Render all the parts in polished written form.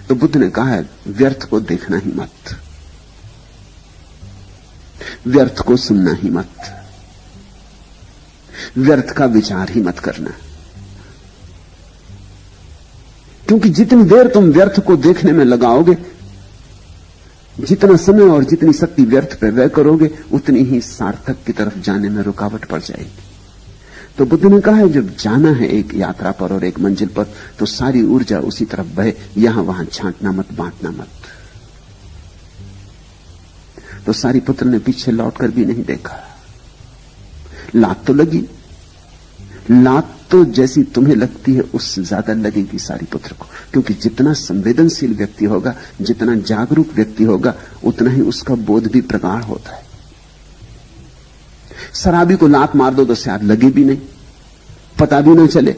तो बुद्ध ने कहा है व्यर्थ को देखना ही मत, व्यर्थ को सुनना ही मत, व्यर्थ का विचार ही मत करना। क्योंकि जितनी देर तुम व्यर्थ को देखने में लगाओगे, जितना समय और जितनी शक्ति व्यर्थ पर व्यय करोगे, उतनी ही सार्थक की तरफ जाने में रुकावट पड़ जाएगी। तो बुद्ध ने कहा है जब जाना है एक यात्रा पर और एक मंजिल पर, तो सारी ऊर्जा उसी तरफ बहे, यहां वहां छांटना मत, बांटना मत। तो सारीपुत्र ने पीछे लौटकर भी नहीं देखा। लात तो लगी, लात तो जैसी तुम्हें लगती है उससे ज्यादा लगेगी सारीपुत्र को, क्योंकि जितना संवेदनशील व्यक्ति होगा, जितना जागरूक व्यक्ति होगा, उतना ही उसका बोध भी प्रगाढ़ होता है। शराबी को लात मार दो तो शायद लगे भी नहीं, पता भी ना चले।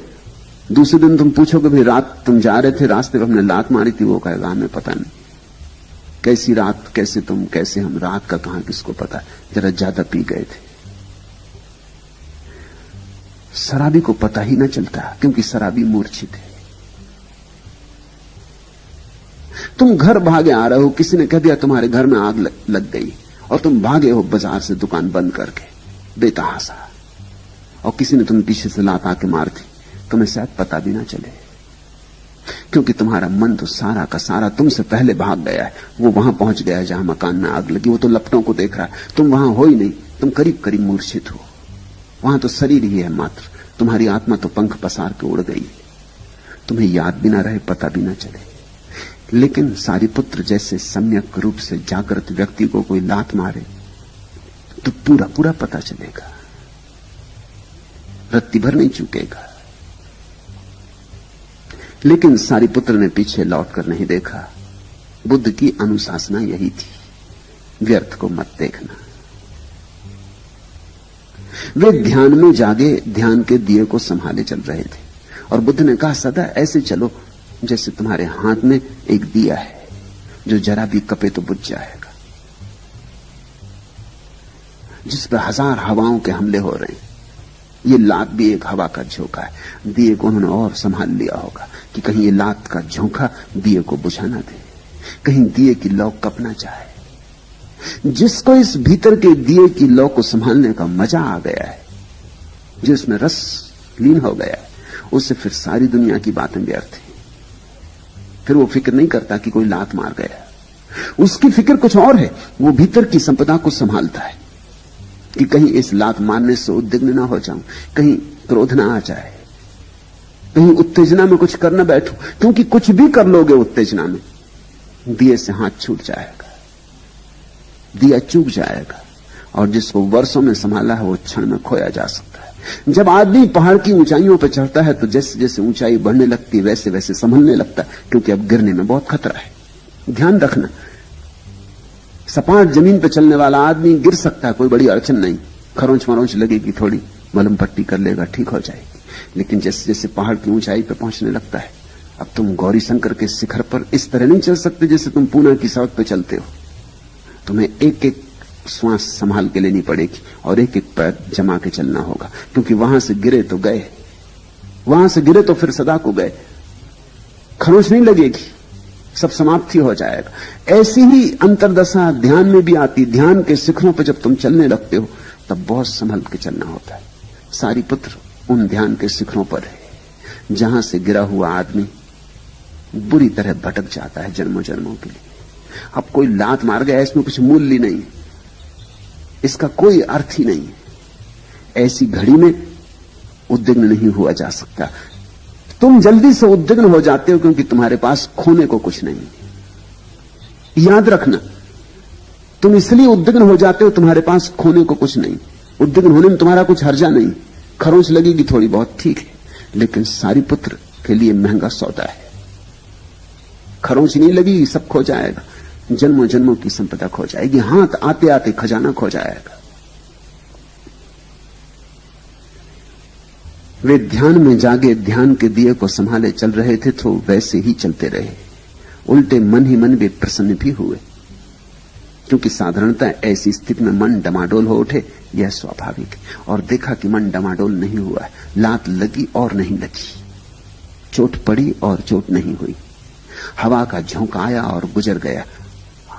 दूसरे दिन तुम पूछोगे भाई रात तुम जा रहे थे, रास्ते में हमने लात मारी थी, वो कहेगा हमें पता नहीं। कैसी रात, कैसे तुम, कैसे हम, रात का कहां किसको पता, जरा ज्यादा पी गए थे। शराबी को पता ही ना चलता, क्योंकि शराबी मूर्छित है। तुम घर भागे आ रहे हो, किसी ने कह दिया तुम्हारे घर में आग लग गई, और तुम भागे हो बाजार से दुकान बंद करके बेतहासा, और किसी ने तुम पीछे से लात आके मार दी, तुम्हें शायद पता भी ना चले, क्योंकि तुम्हारा मन तो सारा का सारा तुमसे पहले भाग गया है। वो वहां पहुंच गया है जहां मकान में आग लगी, वो तो लपटों को देख रहा है, तुम वहां हो ही नहीं, तुम करीब करीब मूर्छित हो। वहां तो शरीर ही है मात्र, तुम्हारी आत्मा तो पंख पसार के उड़ गई, तुम्हें याद भी ना रहे, पता भी ना चले। लेकिन सारीपुत्र जैसे सम्यक रूप से जागृत व्यक्ति को कोई लात मारे तो पूरा पूरा पता चलेगा, रत्ती भर नहीं चूकेगा। लेकिन सारीपुत्र ने पीछे लौटकर नहीं देखा। बुद्ध की अनुशासना यही थी, व्यर्थ को मत देखना। वे ध्यान में जागे, ध्यान के दिए को संभाले चल रहे थे, और बुद्ध ने कहा सदा ऐसे चलो जैसे तुम्हारे हाथ में एक दिया है, जो जरा भी कपे तो बुझ जाएगा, जिस पर हजार हवाओं के हमले हो रहे हैं। ये लात भी एक हवा का झोंका है। दिए को उन्होंने और संभाल लिया होगा कि कहीं ये लात का झोंका दिए को बुझा ना दे, कहीं दिए की लौ कप ना जाए। जिसको इस भीतर के दिए की लौ को संभालने का मजा आ गया है, जिसमें रस लीन हो गया है, उससे फिर सारी दुनिया की बातें व्यर्थ है। फिर वो फिक्र नहीं करता कि कोई लात मार गया, उसकी फिक्र कुछ और है। वो भीतर की संपदा को संभालता है कि कहीं इस लात मारने से उद्विग्न ना हो जाऊं, कहीं क्रोध ना आ जाए, कहीं उत्तेजना में कुछ करना बैठूं, क्योंकि कुछ भी कर लोगे उत्तेजना में, दिए से हाथ छूट जाएगा, दिया चूक जाएगा, और जिसको वर्षों में संभाला है वो क्षण में खोया जा सकता है। जब आदमी पहाड़ की ऊंचाइयों पर चढ़ता है तो जैसे जैसे ऊंचाई बढ़ने लगती वैसे वैसे संभलने लगता है, क्योंकि अब गिरने में बहुत खतरा है। ध्यान रखना, सपाट जमीन पर चलने वाला आदमी गिर सकता है, कोई बड़ी अड़चन नहीं, खरोंच मरोंच लगेगी, थोड़ी मलम पट्टी कर लेगा, ठीक हो जाएगी। लेकिन जैसे जैसे पहाड़ की ऊंचाई पर पहुंचने लगता है, अब तुम गौरी शंकर के शिखर पर इस तरह नहीं चल सकते जैसे तुम पूना की सड़क पर चलते हो। तुम्हें एक एक श्वास संभाल के लेनी पड़ेगी और एक एक पैर जमा के चलना होगा, क्योंकि वहां से गिरे तो गए, वहां से गिरे तो फिर सदा को गए, खरोंच नहीं लगेगी, सब समाप्ति हो जाएगा। ऐसी ही अंतर्दशा ध्यान में भी आती। ध्यान के शिखरों पर जब तुम चलने लगते हो तब बहुत संभल के चलना होता है। सारीपुत्र उन ध्यान के शिखरों पर है जहां से गिरा हुआ आदमी बुरी तरह भटक जाता है जन्मों जन्मों के लिए। अब कोई लात मार गया, इसमें कुछ मूल्य नहीं, इसका कोई अर्थ ही नहीं। ऐसी घड़ी में उद्विग्न नहीं हुआ जा सकता। तुम जल्दी से उद्विग्न हो जाते हो क्योंकि तुम्हारे पास खोने को कुछ नहीं। याद रखना, तुम इसलिए उद्विग्न हो जाते हो, तुम्हारे पास खोने को कुछ नहीं। उद्विग्न होने में तुम्हारा कुछ हर्जा नहीं, खरोंच लगेगी थोड़ी बहुत, ठीक है, लेकिन सारीपुत्र के लिए महंगा सौदा है। खरोंच नहीं लगेगी, सब खो जाएगा, जन्मों जन्मों की संपदा खो जाएगी, हाथ आते आते खजाना खो जाएगा। वे ध्यान में जागे, ध्यान के दिए को संभाले चल रहे थे तो वैसे ही चलते रहे। उल्टे मन ही मन वे प्रसन्न भी हुए, क्योंकि साधारणतः ऐसी स्थिति में मन डमाडोल हो उठे, यह स्वाभाविक है। और देखा कि मन डमाडोल नहीं हुआ है। लात लगी और नहीं लगी, चोट पड़ी और चोट नहीं हुई। हवा का झोंका आया और गुजर गया।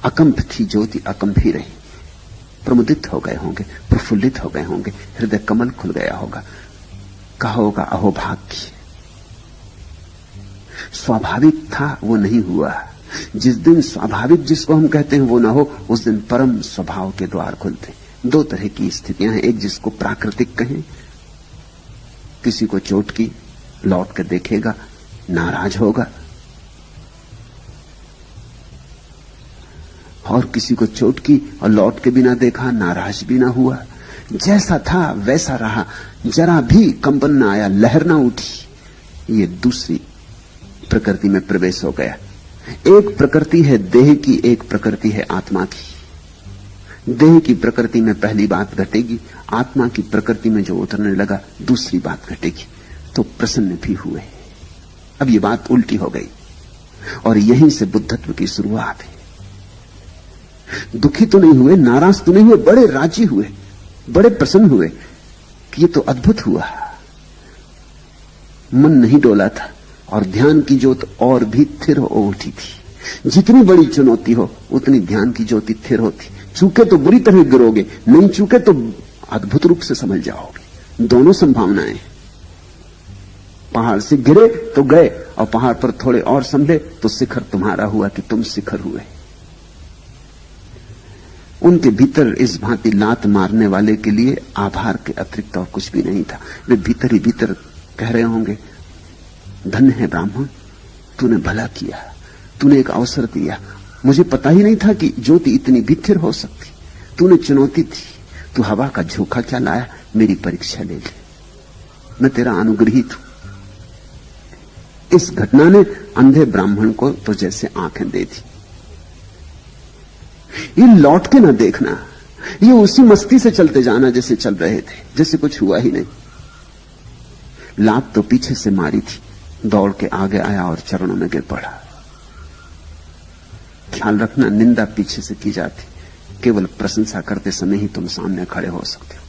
अकंप थी ज्योति, अकंप ही रही। प्रमुदित हो गए होंगे, प्रफुल्लित हो गए होंगे, हृदय कमल खुल गया होगा। कहा होगा अहोभाग्य। स्वाभाविक था वो नहीं हुआ। जिस दिन स्वाभाविक जिसको हम कहते हैं वो ना हो, उस दिन परम स्वभाव के द्वार खुलते। दो तरह की स्थितियां हैं। एक जिसको प्राकृतिक कहें, किसी को चोट की, लौट कर देखेगा, नाराज होगा, और किसी को चोट की और लौट के भी ना देखा, नाराज भी ना हुआ, जैसा था वैसा रहा, जरा भी कंपन ना आया, लहर ना उठी। ये दूसरी प्रकृति में प्रवेश हो गया। एक प्रकृति है देह की, एक प्रकृति है आत्मा की। देह की प्रकृति में पहली बात घटेगी, आत्मा की प्रकृति में जो उतरने लगा दूसरी बात घटेगी। तो प्रसन्न भी हुए। अब ये बात उल्टी हो गई और यहीं से बुद्धत्व की शुरुआत है। दुखी तो नहीं हुए, नाराज तो नहीं हुए, बड़े राजी हुए, बड़े प्रसन्न हुए कि ये तो अद्भुत हुआ। मन नहीं डोला था और ध्यान की ज्योत और भी स्थिर हो उठी थी। जितनी बड़ी चुनौती हो उतनी ध्यान की ज्योति स्थिर होती। चूके तो बुरी तरह गिरोगे, नहीं चूके तो अद्भुत रूप से समझ जाओगे। दोनों संभावनाएं। पहाड़ से गिरे तो गए और पहाड़ पर थोड़े और संभले तो शिखर तुम्हारा हुआ कि तुम शिखर हुए। उनके भीतर इस भांति लात मारने वाले के लिए आभार के अतिरिक्त और कुछ भी नहीं था। वे भीतर ही भीतर कह रहे होंगे, धन्य है ब्राह्मण, तूने भला किया, तूने एक अवसर दिया। मुझे पता ही नहीं था कि ज्योति इतनी भी स्थिर हो सकती। तूने चुनौती दी, तू हवा का झोंका क्या लाया, मेरी परीक्षा ले ले, मैं तेरा अनुग्रहित हूं। इस घटना ने अंधे ब्राह्मण को तो जैसे आंखें दे दी। ये लौट के ना देखना, ये उसी मस्ती से चलते जाना जैसे चल रहे थे, जैसे कुछ हुआ ही नहीं। लात तो पीछे से मारी थी, दौड़ के आगे आया और चरणों में गिर पड़ा। ख्याल रखना, निंदा पीछे से की जाती, केवल प्रशंसा करते समय ही तुम सामने खड़े हो सकते हो।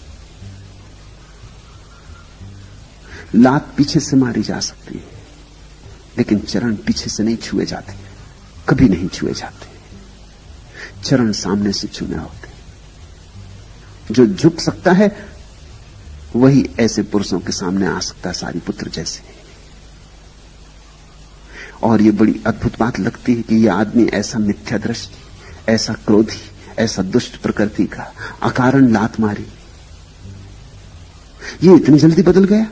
लात पीछे से मारी जा सकती है, लेकिन चरण पीछे से नहीं छुए जाते, कभी नहीं छुए जाते। चरण सामने से छूने होते। जो झुक सकता है वही ऐसे पुरुषों के सामने आ सकता है, सारी पुत्र जैसे। और ये बड़ी अद्भुत बात लगती है कि यह आदमी ऐसा मिथ्या दृष्टि, ऐसा क्रोधी, ऐसा दुष्ट प्रकृति का, अकारण लात मारी, ये इतनी जल्दी बदल गया।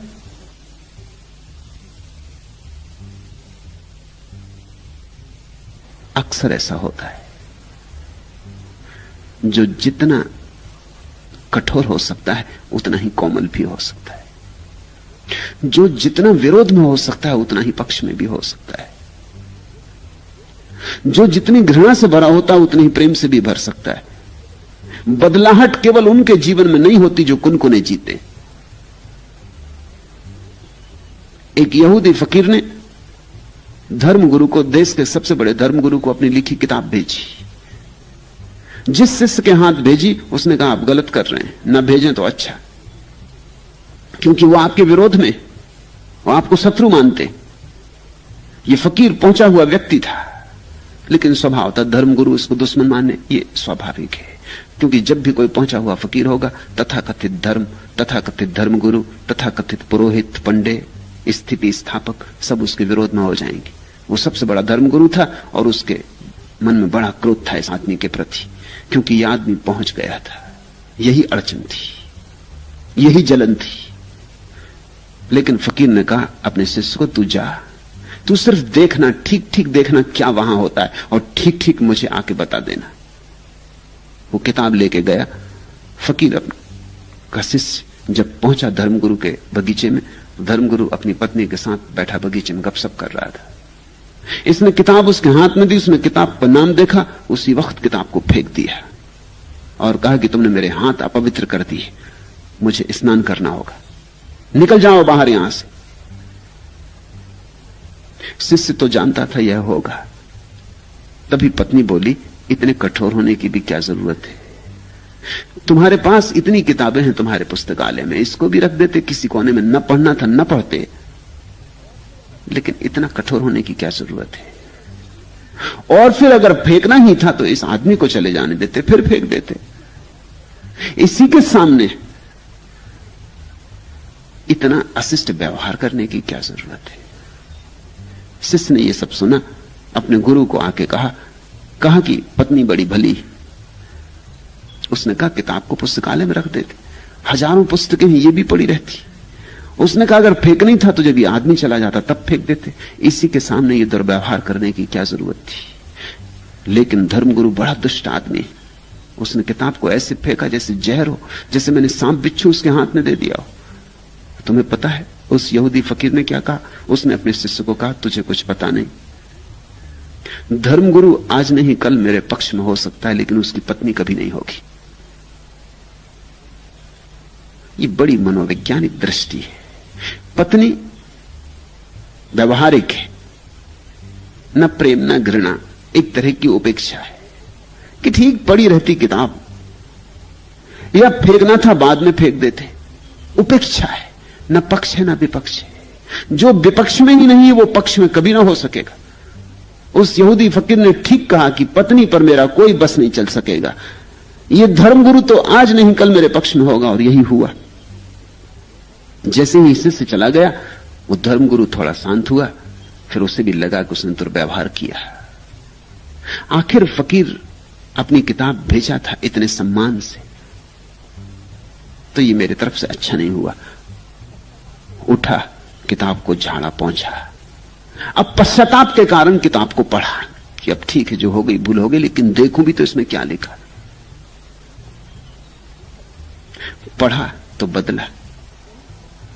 अक्सर ऐसा होता है, जो जितना कठोर हो सकता है उतना ही कोमल भी हो सकता है। जो जितना विरोध में हो सकता है उतना ही पक्ष में भी हो सकता है। जो जितनी घृणा से भरा होता है उतनी ही प्रेम से भी भर सकता है। बदलाहट केवल उनके जीवन में नहीं होती जो कुनकुने जीते। एक यहूदी फकीर ने धर्मगुरु को, देश के सबसे बड़े धर्मगुरु को अपनी लिखी किताब भेजी। जिस शिष्य के हाथ भेजी उसने कहा आप गलत कर रहे हैं, ना भेजें तो अच्छा, क्योंकि वो आपके विरोध में, वो आपको शत्रु मानते। ये फकीर पहुंचा हुआ व्यक्ति था, लेकिन स्वभाव था धर्मगुरु इसको दुश्मन माने, ये स्वाभाविक है। क्योंकि जब भी कोई पहुंचा हुआ फकीर होगा, तथाकथित धर्म, तथाकथित धर्मगुरु, तथाकथित पुरोहित, पंडे, स्थिति स्थापक सब उसके विरोध में हो जाएंगे। वो सबसे बड़ा धर्मगुरु था और उसके मन में बड़ा क्रोध था इस आदमी के प्रति, क्योंकि यह आदमी पहुंच गया था। यही अड़चन थी, यही जलन थी। लेकिन फकीर ने कहा अपने शिष्य को, तू जा, तू सिर्फ देखना, ठीक ठीक देखना क्या वहां होता है और ठीक ठीक मुझे आके बता देना। वो किताब लेके गया। फकीर का शिष्य जब पहुंचा धर्मगुरु के बगीचे में, धर्मगुरु अपनी पत्नी के साथ बैठा बगीचे में गपशप कर रहा था। इसने किताब उसके हाथ में दी, उसने किताब पर नाम देखा, उसी वक्त किताब को फेंक दिया और कहा कि तुमने मेरे हाथ अपवित्र कर दिए, मुझे स्नान करना होगा, निकल जाओ बाहर यहां से। शिष्य तो जानता था यह होगा। तभी पत्नी बोली, इतने कठोर होने की भी क्या जरूरत है, तुम्हारे पास इतनी किताबें हैं तुम्हारे पुस्तकालय में, इसको भी रख देते किसी कोने में, न पढ़ना था न पढ़ते, लेकिन इतना कठोर होने की क्या जरूरत है। और फिर अगर फेंकना ही था तो इस आदमी को चले जाने देते, फिर फेंक देते। इसी के सामने इतना अशिष्ट व्यवहार करने की क्या जरूरत है? शिष्य ने यह सब सुना, अपने गुरु को आके कहा कि पत्नी बड़ी भली। उसने कहा किताब को पुस्तकालय में रख देते, हजारों पुस्तकें ये भी पड़ी रहती। उसने कहा अगर फेंकनी था तो जब ये आदमी चला जाता तब फेंक देते। इसी के सामने ये दुर्व्यवहार करने की क्या जरूरत थी? लेकिन धर्मगुरु बड़ा दुष्ट आदमी, उसने किताब को ऐसे फेंका जैसे जहर हो, जैसे मैंने सांप बिच्छू उसके हाथ में दे दिया हो। तुम्हें पता है उस यहूदी फकीर ने क्या कहा? उसने अपने शिष्य को कहा तुझे कुछ पता नहीं, धर्मगुरु आज नहीं कल मेरे पक्ष में हो सकता है, लेकिन उसकी पत्नी कभी नहीं होगी। ये बड़ी मनोवैज्ञानिक दृष्टि है। पत्नी व्यवहारिक है, न प्रेम न घृणा, एक तरह की उपेक्षा है कि ठीक पड़ी रहती किताब, या फेंकना था बाद में फेंक देते। उपेक्षा है, न पक्ष है न विपक्ष है। जो विपक्ष में ही नहीं है वो पक्ष में कभी ना हो सकेगा। उस यहूदी फकीर ने ठीक कहा कि पत्नी पर मेरा कोई बस नहीं चल सकेगा। ये धर्मगुरु तो आज नहीं कल मेरे पक्ष में होगा, और यही हुआ। जैसे ही शिष्य चला गया वो धर्मगुरु थोड़ा शांत हुआ, फिर उसे भी लगा कि उसने दुर्व्यवहार किया। आखिर फकीर अपनी किताब भेजा था इतने सम्मान से, तो ये मेरे तरफ से अच्छा नहीं हुआ। उठा, किताब को झाड़ा पहुंचा। अब पश्चाताप के कारण किताब को पढ़ा कि अब ठीक है, जो हो गई भूल हो गई, लेकिन देखूं भी तो इसमें क्या लिखा। पढ़ा तो बदला,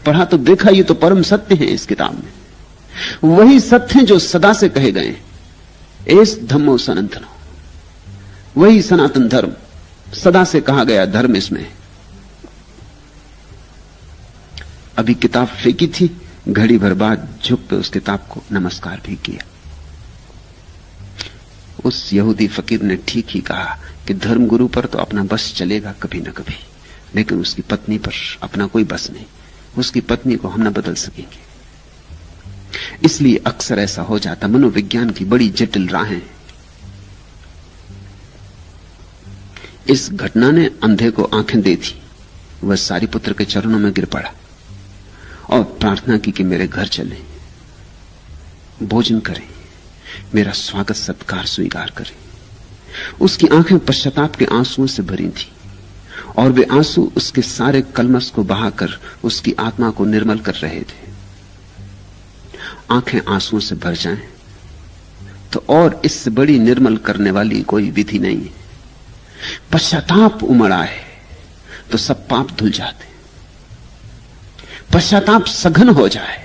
पढ़ा तो देखा ये तो परम सत्य है इस किताब में। वही सत्य जो सदा से कहे गए, एस धम्मो सनातनो, वही सनातन धर्म, सदा से कहा गया धर्म इसमें। अभी किताब फेंकी थी, घड़ी भर बाद झुक के उस किताब को नमस्कार भी किया। उस यहूदी फकीर ने ठीक ही कहा कि धर्मगुरु पर तो अपना बस चलेगा कभी न कभी, लेकिन उसकी पत्नी पर अपना कोई बस नहीं। उसकी पत्नी को हम न बदल सकेंगे। इसलिए अक्सर ऐसा हो जाता। मनोविज्ञान की बड़ी जटिल राहें। इस घटना ने अंधे को आंखें दे थी। वह सारीपुत्र के चरणों में गिर पड़ा और प्रार्थना की कि मेरे घर चलें, भोजन करें, मेरा स्वागत सत्कार स्वीकार करें। उसकी आंखें पश्चाताप के आंसुओं से भरी थी, और वे आंसू उसके सारे कलमश को बहाकर उसकी आत्मा को निर्मल कर रहे थे। आंखें आंसुओं से भर जाएं तो और इससे बड़ी निर्मल करने वाली कोई विधि नहीं है। पश्चाताप उमड़ आए तो सब पाप धुल जाते। पश्चाताप सघन हो जाए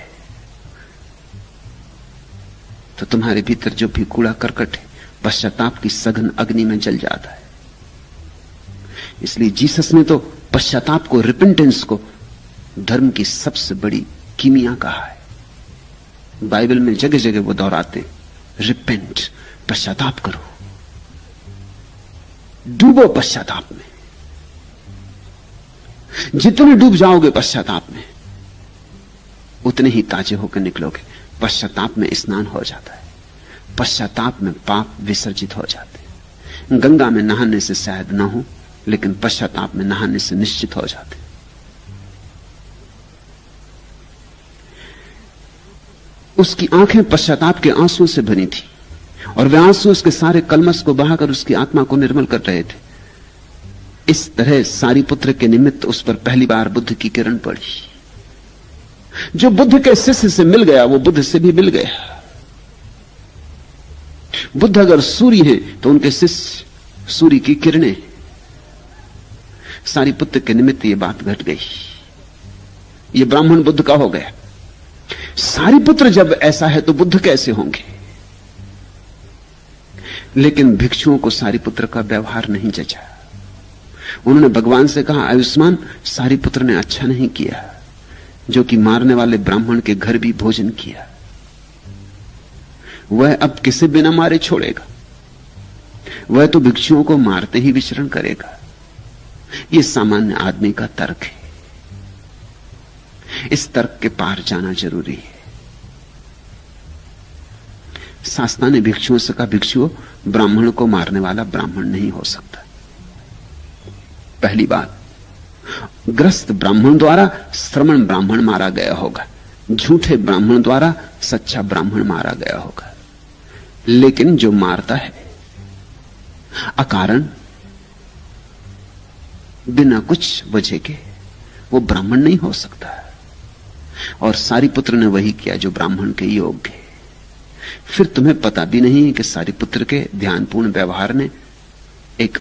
तो तुम्हारे भीतर जो भी कूड़ा करकट है पश्चाताप की सघन अग्नि में जल जाता है। इसलिए जीसस ने तो पश्चाताप को, रिपेंटेंस को धर्म की सबसे बड़ी कीमिया कहा है। बाइबल में जगह जगह वो दोहराते, रिपेंट, पश्चाताप करो, डूबो पश्चाताप में। जितने डूब जाओगे पश्चाताप में उतने ही ताजे होकर निकलोगे। पश्चाताप में स्नान हो जाता है, पश्चाताप में पाप विसर्जित हो जाते हैं। गंगा में नहाने से शायद ना हो, लेकिन पश्चाताप में नहाने से निश्चित हो जाते। उसकी आंखें पश्चाताप के आंसुओं से भरी थी, और वे आंसू उसके सारे कलमश को बहाकर उसकी आत्मा को निर्मल कर रहे थे। इस तरह सारीपुत्र के निमित्त उस पर पहली बार बुद्ध की किरण पड़ी। जो बुद्ध के शिष्य से मिल गया वो बुद्ध से भी मिल गया। बुद्ध अगर सूर्य है तो उनके शिष्य सूर्य की किरणें। सारीपुत्र के निमित्त ये बात घट गई। ये ब्राह्मण बुद्ध का हो गया। सारीपुत्र जब ऐसा है तो बुद्ध कैसे होंगे? लेकिन भिक्षुओं को सारीपुत्र का व्यवहार नहीं जचा। उन्होंने भगवान से कहा, आयुष्मान, सारीपुत्र ने अच्छा नहीं किया जो कि मारने वाले ब्राह्मण के घर भी भोजन किया। वह अब किसे बिना मारे छोड़ेगा? वह तो भिक्षुओं को मारते ही विचरण करेगा। यह सामान्य आदमी का तर्क है। इस तर्क के पार जाना जरूरी है। शास्ता ने भिक्षुओं से कहा, भिक्षुओं, ब्राह्मण को मारने वाला ब्राह्मण नहीं हो सकता। पहली बात, ग्रस्त ब्राह्मण द्वारा श्रमण ब्राह्मण मारा गया होगा, झूठे ब्राह्मण द्वारा सच्चा ब्राह्मण मारा गया होगा। लेकिन जो मारता है अकारण, बिना कुछ वजह के, वो ब्राह्मण नहीं हो सकता। और सारिपुत्र ने वही किया जो ब्राह्मण के योग्य है। फिर तुम्हें पता भी नहीं कि सारिपुत्र के ध्यानपूर्ण व्यवहार ने एक